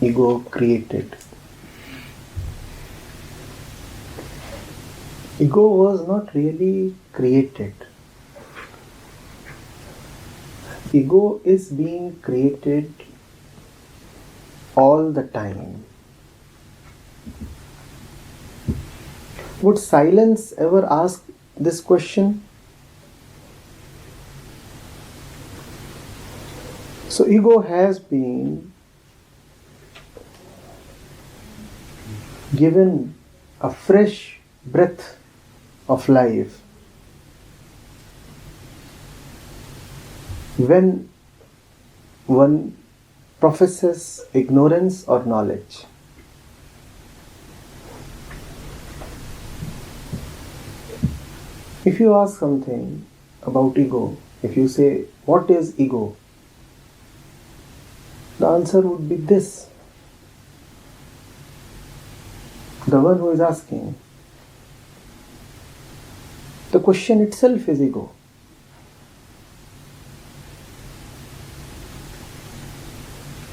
ego created? Ego was not really created. Ego is being created all the time. Would silence ever ask this question? So ego has been given a fresh breath of life when one professes ignorance or knowledge. If you ask something about ego, if you say, what is ego? The answer would be this. The one who is asking. The question itself is ego.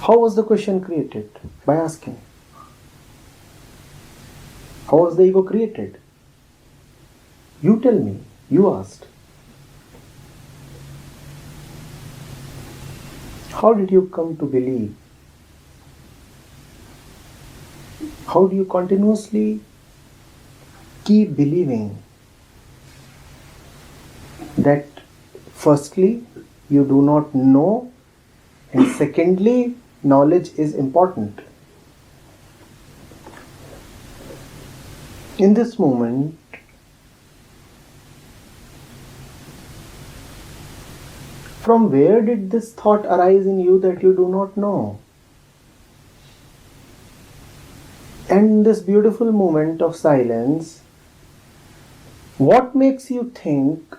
How was the question created? By asking. How was the ego created? You tell me. You asked. How did you come to believe? How do you continuously keep believing that firstly, you do not know, and secondly, knowledge is important? In this moment, from where did this thought arise in you that you do not know? And in this beautiful moment of silence, what makes you think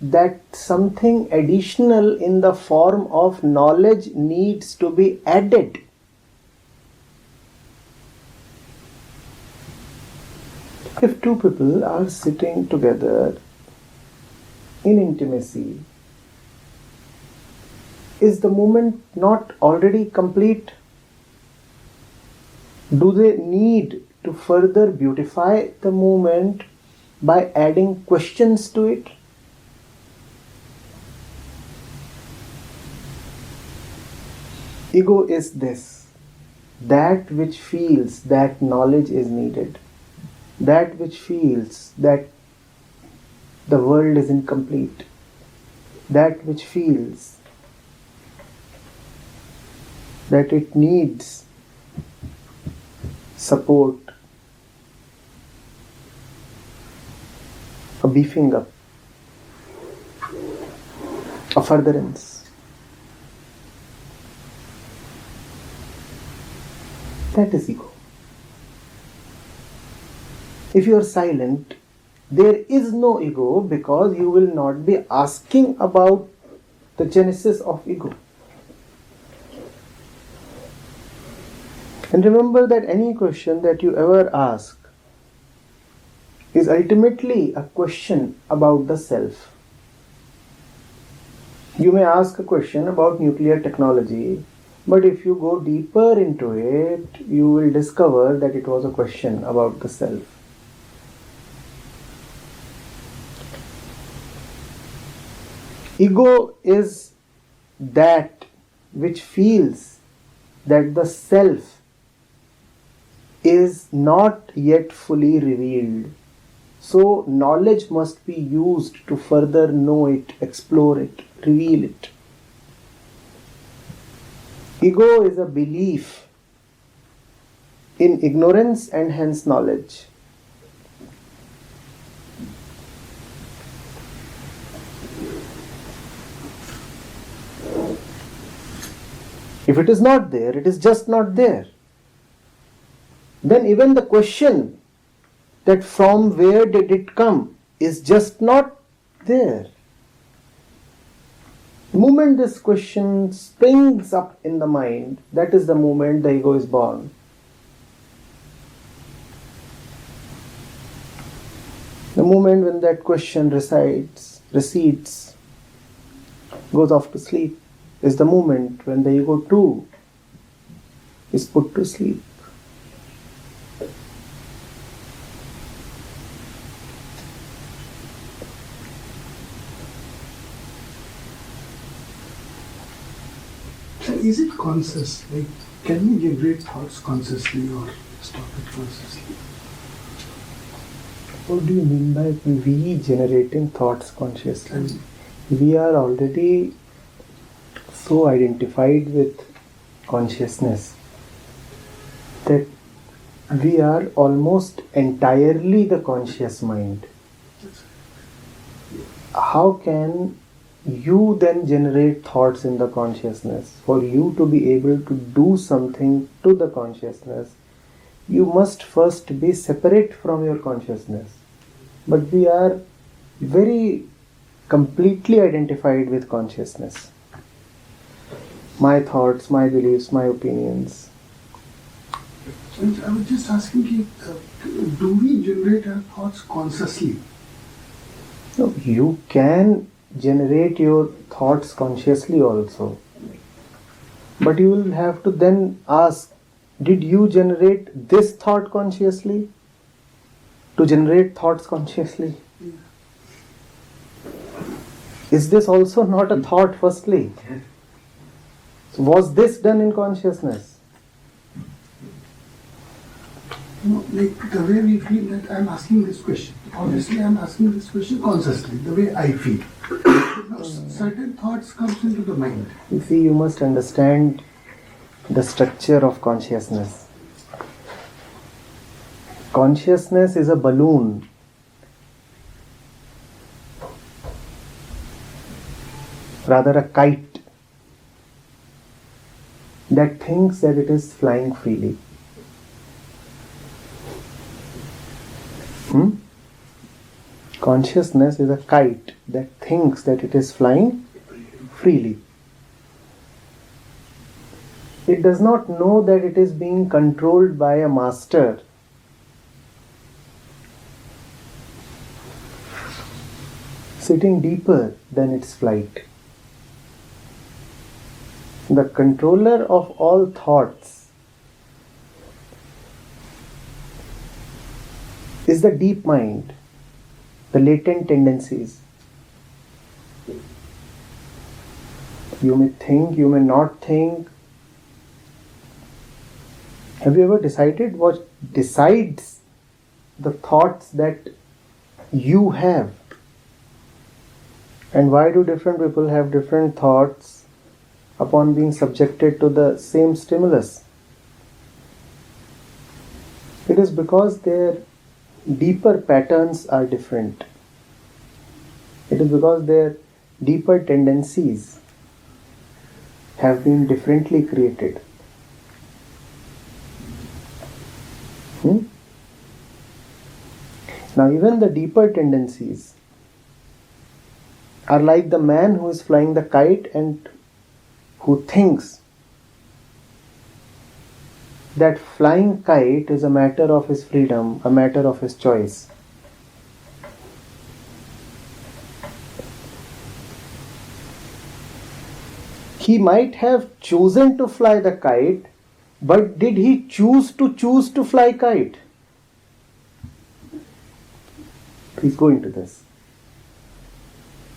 that something additional in the form of knowledge needs to be added? If two people are sitting together in intimacy, is the moment not already complete? Do they need to further beautify the moment by adding questions to it? Ego is this, that which feels that knowledge is needed, that which feels that the world is incomplete, that which feels that it needs support, a beefing up, a furtherance. That is ego. If you are silent, there is no ego, because you will not be asking about the genesis of ego. And remember that any question that you ever ask is ultimately a question about the self. You may ask a question about nuclear technology, but if you go deeper into it, you will discover that it was a question about the self. Ego is that which feels that the self is not yet fully revealed. So knowledge must be used to further know it, explore it, reveal it. Ego is a belief in ignorance and hence knowledge. If it is not there, it is just not there. Then even the question that from where did it come is just not there. The moment this question springs up in the mind, that is the moment the ego is born. The moment when that question recedes, goes off to sleep, is the moment when the ego too is put to sleep. So is it conscious? Like, can we generate thoughts consciously or stop it consciously? What do you mean by we generating thoughts consciously? We are already so identified with consciousness that we are almost entirely the conscious mind. How can you then generate thoughts in the consciousness? For you to be able to do something to the consciousness, you must first be separate from your consciousness. But we are very completely identified with consciousness. My thoughts, my beliefs, my opinions. And I was just asking you, do we generate our thoughts consciously? No, you can generate your thoughts consciously also. But you will have to then ask, did you generate this thought consciously? To generate thoughts consciously? Yeah. Is this also not a thought firstly? So was this done in consciousness? Like the way we feel that I'm asking this question. Obviously, I'm asking this question consciously, the way I feel. Now, certain thoughts comes into the mind. You see, you must understand the structure of consciousness. Consciousness is a balloon. Rather a kite that thinks that it is flying freely. Consciousness is a kite that thinks that it is flying freely. It does not know that it is being controlled by a master. Sitting deeper than its flight. The controller of all thoughts is the deep mind, the latent tendencies. You may think, you may not think. Have you ever decided what decides the thoughts that you have? And why do different people have different thoughts upon being subjected to the same stimulus? It is because their deeper patterns are different. It is because their deeper tendencies have been differently created. Now, even the deeper tendencies are like the man who is flying the kite and who thinks that flying kite is a matter of his freedom, a matter of his choice. He might have chosen to fly the kite, but did he choose to fly kite? Please go into this.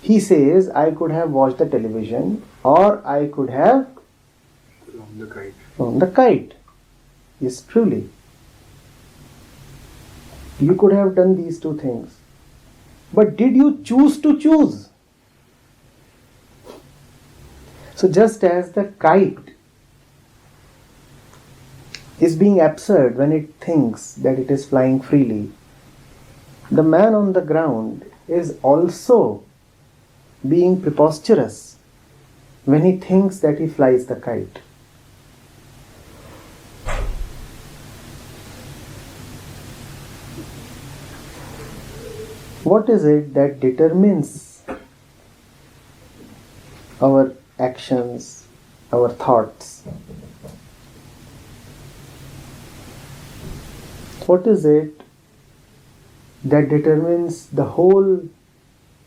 He says, I could have watched the television or I could have flown the kite. Yes, truly. You could have done these two things. But did you choose to choose? So just as the kite is being absurd when it thinks that it is flying freely, the man on the ground is also being preposterous when he thinks that he flies the kite. What is it that determines our actions, our thoughts? What is it that determines the whole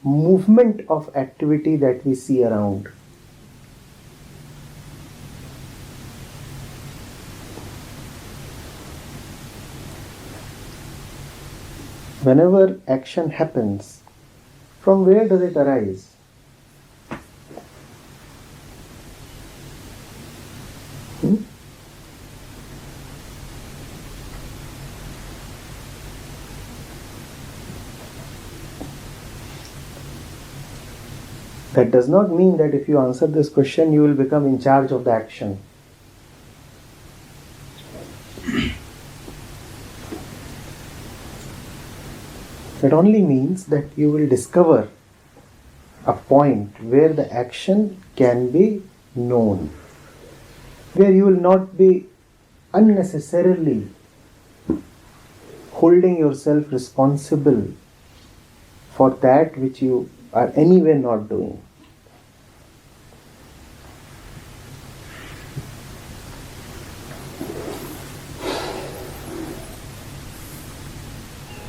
movement of activity that we see around? whenever action happens, from where does it arise? Hmm? That does not mean that if you answer this question, you will become in charge of the action. It only means that you will discover a point where the action can be known, where you will not be unnecessarily holding yourself responsible for that which you are anyway not doing.